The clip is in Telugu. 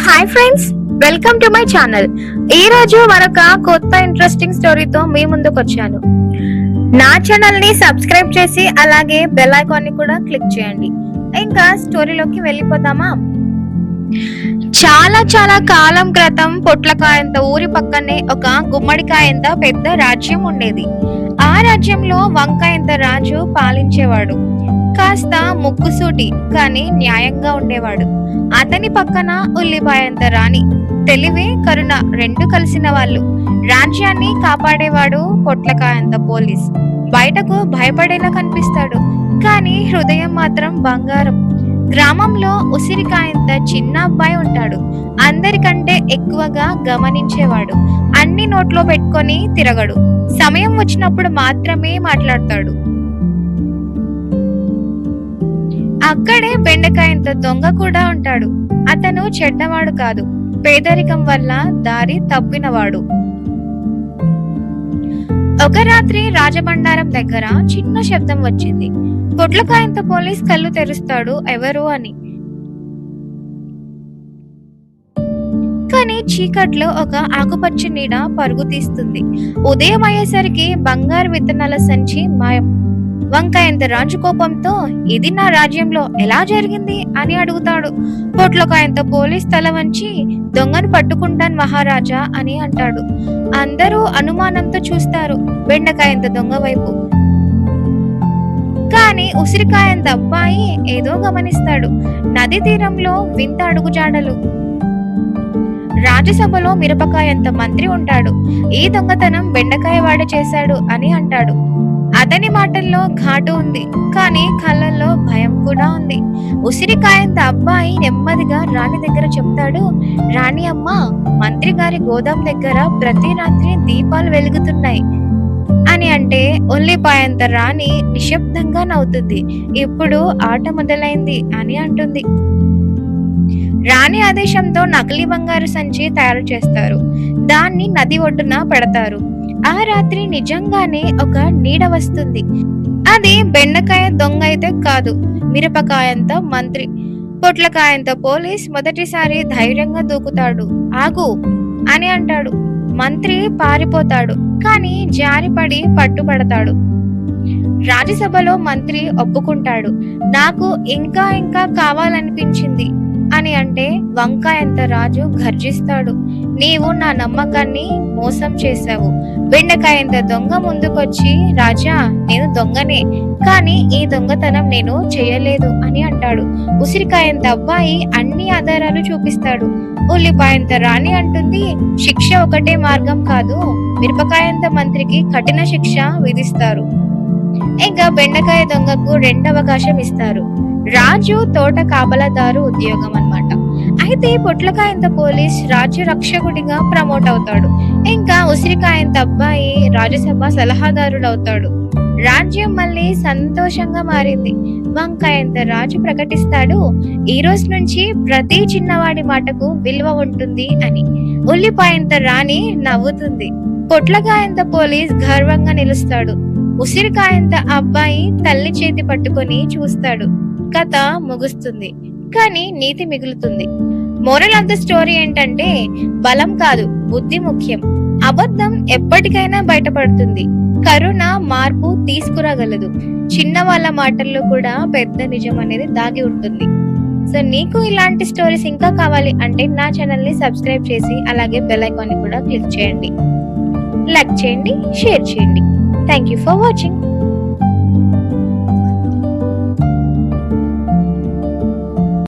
Hi friends, welcome to my channel. ఈ రోజు మరొక కొత్త ఇంట్రెస్టింగ్ స్టోరీతో మీ ముందుకు వచ్చాను. నా ఛానల్ ని సబ్స్క్రైబ్ చేసి అలాగే బెల్ ఐకాన్ ని కూడా క్లిక్ చేయండి. ఇంకా స్టోరీలోకి వెళ్ళిపోదామా? చాలా చాలా కాలం క్రితం పొట్లకాయంత ఊరి పక్కనే ఒక గుమ్మడికాయంత పెద్ద రాజ్యం ఉండేది. ఆ రాజ్యంలో వంకాయంత రాజు పాలించేవాడు. కాస్త ముక్కుసూటి కానీ న్యాయంగా ఉండేవాడు. అతని పక్కన ఉల్లిపాయంత రాణి, తెలివి కరుణ రెండు కలిసిన వాళ్ళు. రాజ్యాన్ని కాపాడేవాడు పొట్లకాయంత పోలీస్. బయటకు భయపడేలా కనిపిస్తాడు, కానీ హృదయం మాత్రం బంగారం. గ్రామంలో ఉసిరికాయంత చిన్న అబ్బాయి ఉంటాడు. అందరికంటే ఎక్కువగా గమనించేవాడు. అన్ని నోట్లో పెట్టుకొని తిరగడు. సమయం వచ్చినప్పుడు మాత్రమే మాట్లాడతాడు. అక్కడే బెండకాయంత దొంగ కూడా ఉంటాడు. అతను చెడ్డవాడు కాదు, పేదరికం వల్ల దారి తప్పినవాడు. ఒక రాత్రి రాజబండారం దగ్గర చిన్న శబ్దం వచ్చింది. పొట్లకాయంత పోలీస్ కళ్ళు తెరుస్తాడు ఎవరు అని. కానీ చీకట్లో ఒక ఆకుపచ్చ నీడ పరుగు తీస్తుంది. ఉదయం అయ్యేసరికి బంగారు విత్తనాల సంచి మాయం. వంకాయంత రాజు కోపంతో, ఇది నా రాజ్యంలో ఎలా జరిగింది అని అడుగుతాడు. పొట్లకాయంత పోలీస్ తల వంచి, దొంగను పట్టుకుంటాను మహారాజా అని అంటాడు. అందరూ అనుమానంతో చూస్తారు బెండకాయంత దొంగ వైపు. కానీ ఉసిరికాయంత అబ్బాయి ఏదో గమనిస్తాడు. నది తీరంలో వింత అడుగుజాడలు. రాజ్యసభలో మిరపకాయంత మంత్రి ఉంటాడు. ఈ దొంగతనం బెండకాయ వాడు చేశాడు అని అంటాడు. అతని మాటల్లో ఘాటు ఉంది, కానీ కళ్ళల్లో భయం కూడా ఉంది. ఉసిరికాయంత అబ్బాయి నెమ్మదిగా రాణి దగ్గర చెప్తాడు, రాణి అమ్మ, మంత్రి గారి గోదాం దగ్గర ప్రతి రాత్రి దీపాలు వెలుగుతున్నాయి అని అంటే ఉల్లిపాయంత రాణి నిశ్శబ్దంగా నవ్వుతుంది. ఇప్పుడు ఆట మొదలైంది అని అంటుంది. రాణి ఆదేశంతో నకిలీ బంగారు సంచి తయారు చేస్తారు. దాన్ని నది ఒడ్డున పెడతారు. ఆ రాత్రి నిజంగానే ఒక నీడ వస్తుంది. అది బెండకాయ దొంగ అయితే కాదు, మిరపకాయంత మంత్రి. పొట్లకాయంత పోలీస్ మొదటిసారి ధైర్యంగా దూకుతాడు. ఆగు అని అంటాడు. మంత్రి పారిపోతాడు, కానీ జారిపడి పట్టుబడతాడు. రాజ్యసభలో మంత్రి ఒప్పుకుంటాడు. నాకు ఇంకా ఇంకా కావాలనిపించింది అని అంటే వంకాయంత రాజు గర్జిస్తాడు. నీవు నా నమ్మకాన్ని మోసం చేశావు. బెండకాయంత దొంగ ముందుకొచ్చి, రాజా, నేను దొంగనే, కానీ ఈ దొంగతనం నేను చేయలేదు అని అంటాడు. ఉసిరికాయంత అబ్బాయి అన్ని ఆధారాలు చూపిస్తాడు. ఉల్లిపాయంత రాణి అంటుంది, శిక్ష ఒకటే మార్గం కాదు, మిరపకాయంత మంత్రికి కఠిన శిక్ష విధిస్తారు. ఇంకా బెండకాయ దొంగకు రెండవ అవకాశం ఇస్తారు. రాజు తోట కాపలాదారు ఉద్యోగం అన్నమాట. అయితే పొట్లకాయంత పోలీస్ రాజ్య రక్షకుడిగా ప్రమోట్ అవుతాడు. ఇంకా ఉసిరికాయంత అబ్బాయి రాజ్యసభ సలహాదారుడు అవుతాడు. రాజ్యం మళ్ళీ సంతోషంగా మారింది. వంకాయంత రాజు ప్రకటిస్తాడు, ఈ రోజు నుంచి ప్రతి చిన్నవాడి మాటకు విలువ ఉంటుంది అని. ఉల్లిపాయంత రాణి నవ్వుతుంది. పొట్లకాయంత పోలీస్ గర్వంగా నిలుస్తాడు. ఉసిరికాయంత అబ్బాయి తల్లి చేతి పట్టుకొని చూస్తాడు. కథ ముగుస్తుంది, కానీ నీతి మిగులుతుంది. మోరల్ ఆఫ్ ద స్టోరీ ఏంటంటే, బలం కాదు, బుద్ధి ముఖ్యం. అబద్ధం ఎప్పటికైనా బయటపడుతుంది. కరుణ మార్పు తీసుకురాగలదు. చిన్న వాళ్ళ మాటల్లో కూడా పెద్ద నిజం అనేది దాగి ఉంటుంది. సో నీకు ఇలాంటి స్టోరీస్ ఇంకా కావాలి అంటే నా ఛానల్ ని సబ్స్క్రైబ్ చేసి అలాగే బెల్ ఐకాన్ ని కూడా క్లిక్ చేయండి. లైక్ చేయండి, షేర్ చేయండి. Thank you for watching.